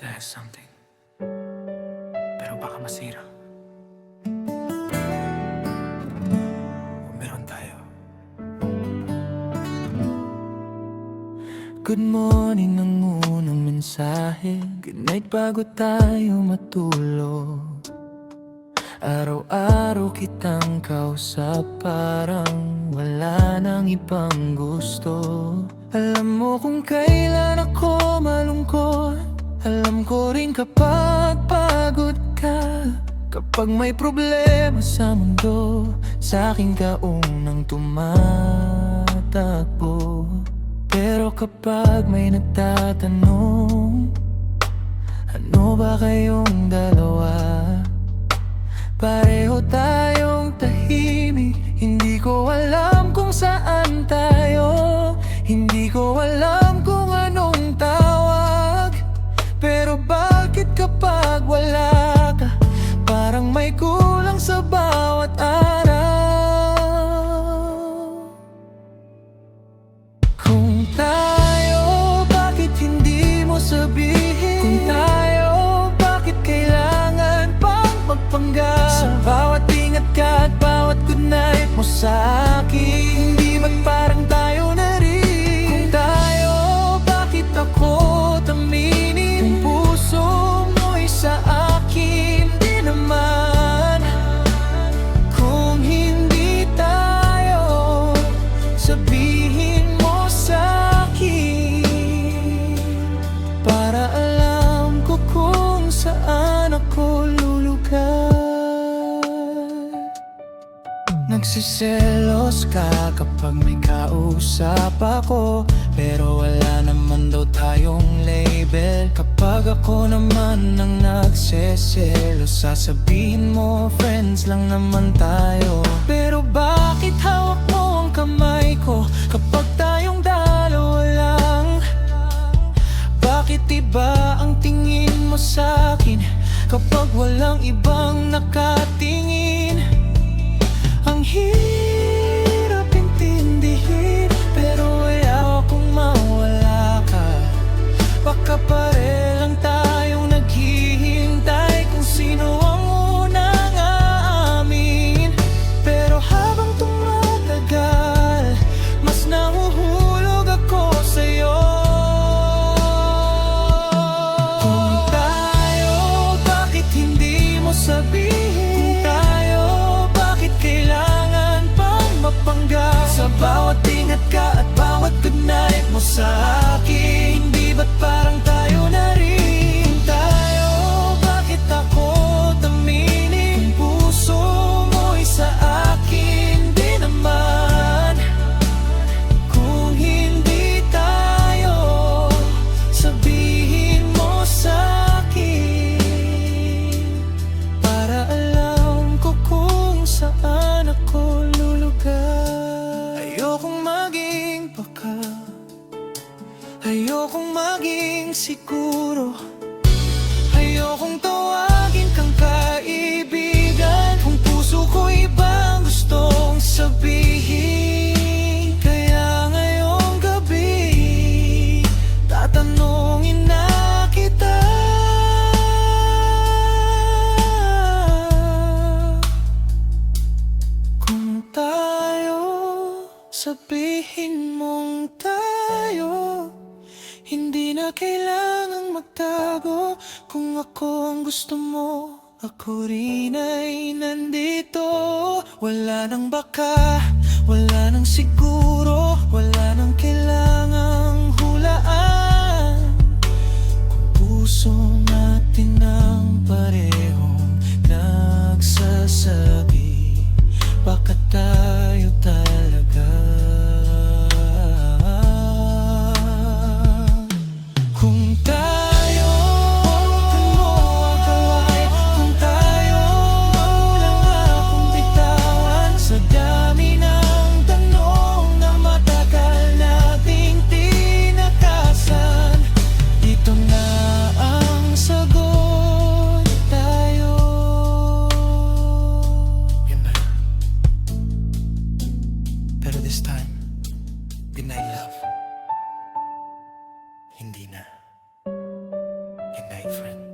to have something, pero baka masira. O meron tayo. Good morning ang unang mensahe. Good night bago tayo matulog. Araw-araw kitang kausap, parang wala nang ibang gusto. Alam mo kung kailan ako malungkot, alam ko rin kapag pagod ka. Kapag may problema sa mundo, sa akin ka unang tumatakbo. Pero kapag may nagtatanong, ano ba kayong dalawa? Pareho tayong tahimik, hindi ko alam kung saan tayo. Hindi ko alam kung anong tawag, pero bakit kapag wala ka, parang may kulang sa bawat araw. Kung tayo, bakit hindi mo sabihin? Kung tayo, bakit kailangan pang magpanggap? Sa bawat ingat ka at bawat good night mo sa akin, hindi ba't parang tayo na rin? Kung tayo, bakit ako taminin? Kung puso mo'y sa akin, di naman. Kung hindi tayo, sabihin mo sa akin, para alam ko kung saan ako lulugar. Nagsiselos ka kapag may kausap ako, pero wala naman daw tayong label. Kapag ako naman ang nagseselos, sasabihin mo friends lang naman tayo. Pero bakit hawak mo ang kamay ko kapag tayong dalawa lang? Bakit iba ang tingin mo sa'kin kapag walang ibang nakatingin? Ang hirap intindihin, pero ayaw akong mawala ka. Baka pare lang tayong naghihintay kung sino ang unang aamin. Pero habang tumatagal, mas nahuhulog ako sa'yo. Kung tayo, bakit hindi mo sabihin? Sa bawat ingat ka at bawat good night mo sa akin, hindi ba't parang tayo na rin? Kung tayo, bakit ako taminin? Kung puso mo'y sa akin, di naman. Kung hindi tayo, sabihin mo sa akin, para alam ko kung saan ako lulugar. Ayokong maging baka, ayokong maging siguro, ayokong tawagin kang kaibigan kung puso ko ibang gustong sabihin. Kaya ngayong gabi, tatanungin na kita, kung tayo, sabihin mong tayo, hindi na kailangang magtago. Kung ako ang gusto mo, ako rin ay nandito. Wala nang baka, wala nang siguro, wala nang kailangang hulaan. Kung puso natin ang parehong nagsasabi, baka tayo talaga. Kung tayo, huwag mo akalain. Kung tayo, wag lang akong bitawan. Sa dami ng tanong na matagal nating tinakasan, dito na ang sagot tayo. Yun ba? Pero this time, good night love. Hindi na. Good night. my friend.